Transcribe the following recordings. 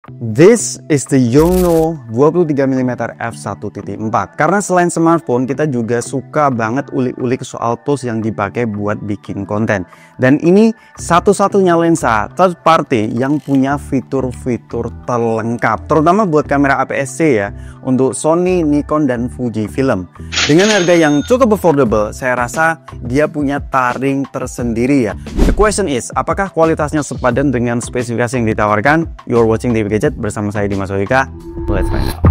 This is the Yongnuo 23mm f1.4. Karena selain smartphone, kita juga suka banget ulik-ulik soal tools yang dipakai buat bikin konten. Dan ini satu-satunya lensa third party yang punya fitur-fitur terlengkap, terutama buat kamera APS-C ya, untuk Sony, Nikon, dan Fujifilm. Dengan harga yang cukup affordable, saya rasa dia punya taring tersendiri ya. The question is, apakah kualitasnya sepadan dengan spesifikasi yang ditawarkan? You're watching TV Gadget bersama saya Dimas Ohika. Let's find out.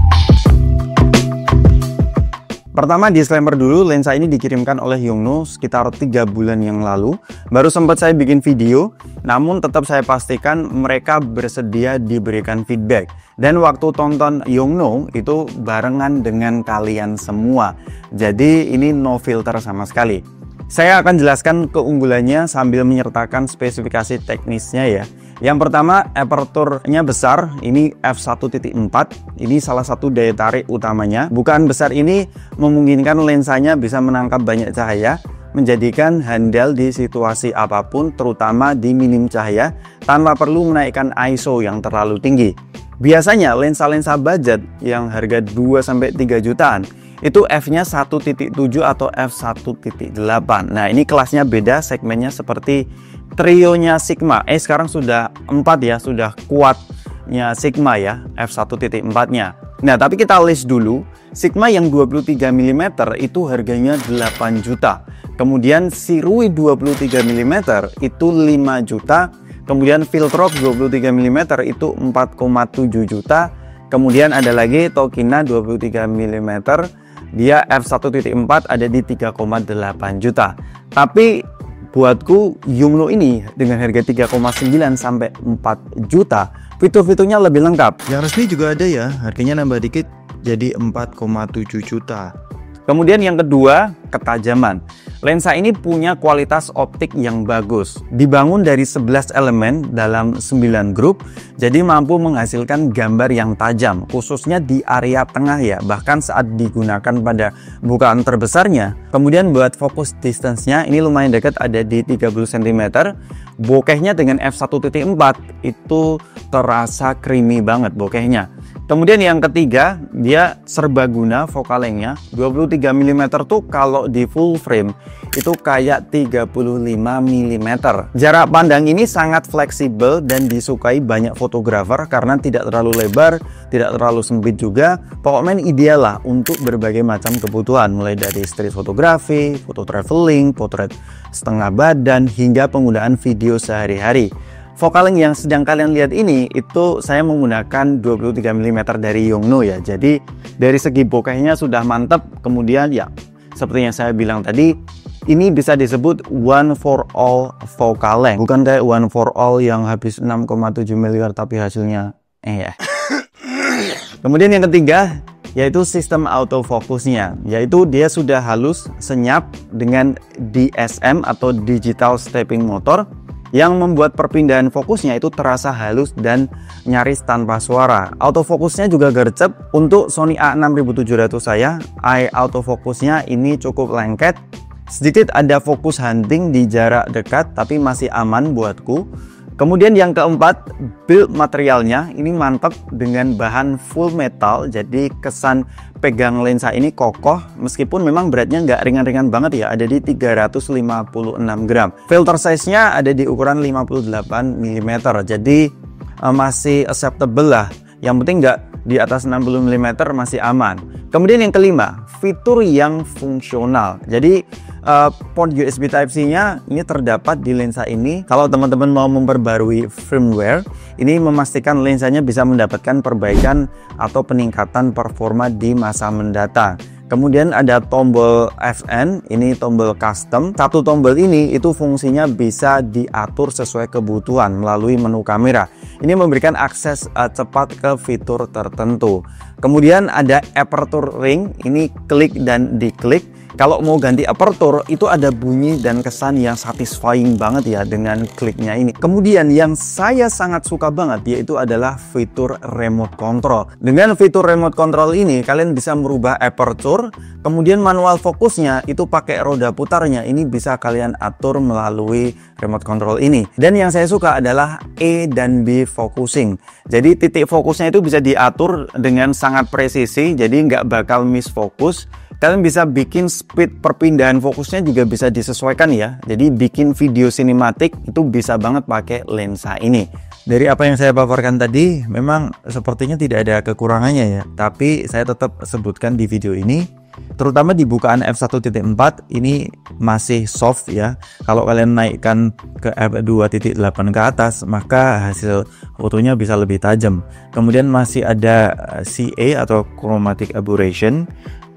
Pertama, disclaimer dulu, lensa ini dikirimkan oleh Yongnuo sekitar 3 bulan yang lalu. Baru sempat saya bikin video, namun tetap saya pastikan mereka bersedia diberikan feedback. Dan waktu tonton Yongnuo itu barengan dengan kalian semua. Jadi ini no filter sama sekali. Saya akan jelaskan keunggulannya sambil menyertakan spesifikasi teknisnya ya. Yang pertama, aperturnya besar, ini f1.4. Ini salah satu daya tarik utamanya. Bukaan besar ini memungkinkan lensanya bisa menangkap banyak cahaya, menjadikan handal di situasi apapun, terutama di minim cahaya, tanpa perlu menaikkan ISO yang terlalu tinggi. Biasanya lensa-lensa budget yang harga 2-3 jutaan itu f-nya 1.7 atau f1.8. Nah, ini kelasnya beda, segmennya seperti trionya Sigma. Sekarang sudah 4 ya, sudah kuatnya Sigma ya, f1.4-nya. Nah, tapi kita list dulu. Sigma yang 23mm itu harganya 8 juta. Kemudian Sirui 23mm itu 5 juta. Kemudian Viltrox 23mm itu 4,7 juta. Kemudian ada lagi Tokina 23mm, dia f1.4 ada di 3,8 juta. Tapi buatku Yongnuo ini dengan harga 3,9 sampai 4 juta, fitur-fiturnya lebih lengkap. Yang resmi juga ada ya, harganya nambah dikit jadi 4,7 juta. Kemudian yang kedua, ketajaman. Lensa ini punya kualitas optik yang bagus. Dibangun dari 11 elemen dalam 9 grup, jadi mampu menghasilkan gambar yang tajam, khususnya di area tengah ya, bahkan saat digunakan pada bukaan terbesarnya. Kemudian buat fokus distance-nya ini lumayan dekat, ada di 30 cm. Bokehnya dengan f1.4 itu terasa creamy banget bokehnya. Kemudian yang ketiga, dia serbaguna focal length-nya 23mm tuh kalau di full frame itu kayak 35 mm. Jarak pandang ini sangat fleksibel dan disukai banyak fotografer karena tidak terlalu lebar, tidak terlalu sempit juga. Pokoknya ideal lah untuk berbagai macam kebutuhan, mulai dari street fotografi, foto traveling, potret setengah badan, hingga penggunaan video sehari-hari. Focal length yang sedang kalian lihat ini itu saya menggunakan 23mm dari Yongnuo ya. Jadi dari segi bokehnya sudah mantap. Kemudian ya seperti yang saya bilang tadi, ini bisa disebut one for all focal length. Bukan kayak one for all yang habis 6,7 miliar tapi hasilnya ya. Kemudian yang ketiga yaitu sistem autofocusnya, yaitu dia sudah halus senyap dengan DSM atau digital stepping motor yang membuat perpindahan fokusnya itu terasa halus dan nyaris tanpa suara. Autofokusnya juga gercep. Untuk Sony A6700 saya, eye autofokusnya ini cukup lengket. Sedikit ada fokus hunting di jarak dekat, tapi masih aman buatku. Kemudian yang keempat, build materialnya ini mantap dengan bahan full metal, jadi kesan pegang lensa ini kokoh meskipun memang beratnya nggak ringan-ringan banget ya, ada di 356 gram. Filter size-nya ada di ukuran 58 mm, jadi masih acceptable lah. Yang penting nggak di atas 60 mm masih aman. Kemudian yang kelima, fitur yang fungsional. Jadi port USB Type-C-nya ini terdapat di lensa ini. Kalau teman-teman mau memperbarui firmware, ini memastikan lensanya bisa mendapatkan perbaikan atau peningkatan performa di masa mendatang. Kemudian ada tombol FN, ini tombol custom. Satu tombol ini itu fungsinya bisa diatur sesuai kebutuhan melalui menu kamera. Ini memberikan akses cepat ke fitur tertentu. Kemudian ada aperture ring, ini klik dan diklik. Kalau mau ganti aperture itu ada bunyi dan kesan yang satisfying banget ya dengan kliknya ini. Kemudian yang saya sangat suka banget yaitu adalah fitur remote control. Dengan fitur remote control ini kalian bisa merubah aperture, kemudian manual fokusnya itu pakai roda putarnya. Ini bisa kalian atur melalui remote control ini. Dan yang saya suka adalah E dan B focusing. Jadi titik fokusnya itu bisa diatur dengan sangat presisi, jadi nggak bakal miss fokus. Kalian bisa bikin speed perpindahan fokusnya juga bisa disesuaikan ya. Jadi bikin video sinematik itu bisa banget pakai lensa ini. Dari apa yang saya paparkan tadi, memang sepertinya tidak ada kekurangannya ya. Tapi saya tetap sebutkan di video ini, terutama di bukaan f1.4 ini masih soft ya. Kalau kalian naikkan ke f2.8 ke atas, maka hasil fotonya bisa lebih tajam. Kemudian masih ada CA atau chromatic aberration.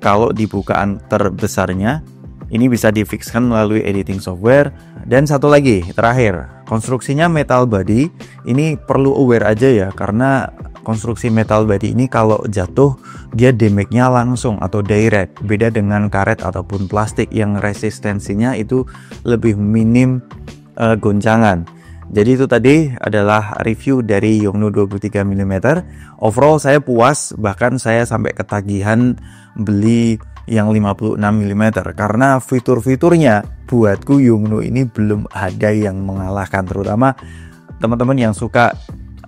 Kalau di bukaan terbesarnya, ini bisa difixkan melalui editing software. Dan satu lagi, terakhir, konstruksinya metal body. Ini perlu aware aja ya, karena konstruksi metal body ini kalau jatuh, dia damage-nya langsung atau direct. Beda dengan karet ataupun plastik yang resistensinya itu lebih minim goncangan. Jadi itu tadi adalah review dari Yongnuo 23mm. Overall saya puas, bahkan saya sampai ketagihan beli yang 56mm karena fitur-fiturnya buatku Yongnuo ini belum ada yang mengalahkan, terutama teman-teman yang suka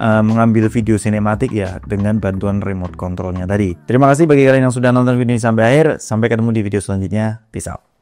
mengambil video sinematik ya dengan bantuan remote controlnya tadi. Terima kasih bagi kalian yang sudah nonton video ini sampai akhir. Sampai ketemu di video selanjutnya. Peace out.